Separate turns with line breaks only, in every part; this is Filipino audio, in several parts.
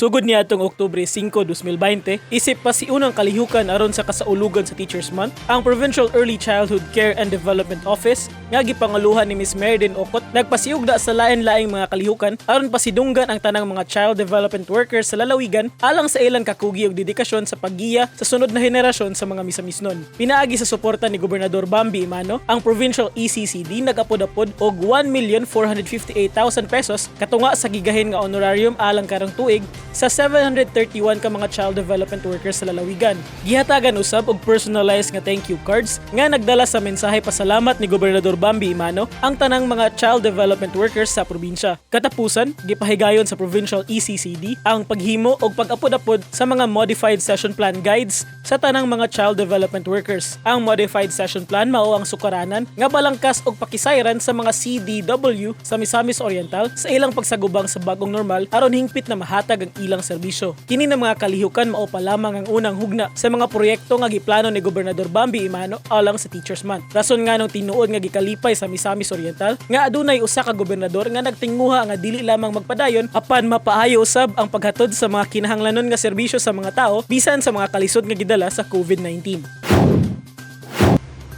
Sugod niadtong Oktubre 5, 2020, isip pasiunang kalihukan aron sa kasaulugan sa Teachers Month, ang Provincial Early Childhood Care and Development Office nga gipangulohan ni Ms.Maryden Ocot nagpasiugda sa lainlaing mga kalihukan aron pasidunggan ang tanang mga child development workers sa lalawigan alang sa ilang kakugi ug dedikasyon sa paggiya sa sunod na henerasyon sa mga Misamisnon. Pinaagi sa suporta ni Gobernador Bambi Emano, ang Provincial ECCD nag-apod-apod og 1,458,000 pesos katunga sa gigahin nga honorarium alang karong tuig sa 731 ka mga child development workers sa lalawigan. Gihatagan usab og personalized nga thank you cards nga nagdala sa mensahe pasalamat ni Gobernador Bambi Emano ang tanang mga child development workers sa probinsya. Katapusan, gipahigayon sa Provincial ECCD ang paghimo og pag-apod-apod sa mga modified session plan guides sa tanang mga child development workers. Ang modified session plan mao ang sukaranan nga balangkas og pakisayran sa mga CDW sa Misamis Oriental sa ilang pagsagubang sa bagong normal aron hingpit na mahatag ang ilang serbisyo. Kini na mga kalihukan mao pa lamang ang unang hugna sa mga proyekto nga giplano ni Gobernador Bambi Emano alang sa Teachers Month. Rason nga nung tinuod nga gikalipay sa Misamis Oriental nga adunay usa ka gobernador nga nagtinguha nga dili lamang magpadayon apan mapaayo usab ang paghatod sa mga kinahanglanon nga serbisyo sa mga tao bisan sa mga kalisod nga gidala sa COVID-19.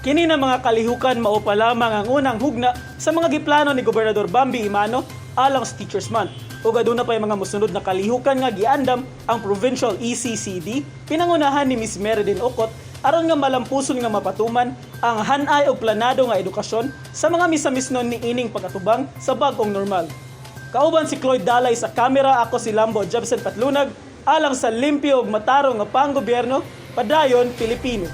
Kini na mga kalihukan mao pa lamang ang unang hugna sa mga giplano ni Gobernador Bambi Emano alang sa Teachers Month. Ug aduna pa mga mosunod na kalihukan nga giandam ang Provincial ECCD pinangunahan ni Ms.Maryden Ocot aron nga malampuson nga mapatuman ang hanay og planado nga edukasyon sa mga Misamisnon ni ining pag-atubang sa bag-ong normal. Kauban si Cloyd Dalay sa kamera, ako si Lambo Jebsen Patlunag alang sa limpyo ug matarong nga panggobyerno padayon Pilipino.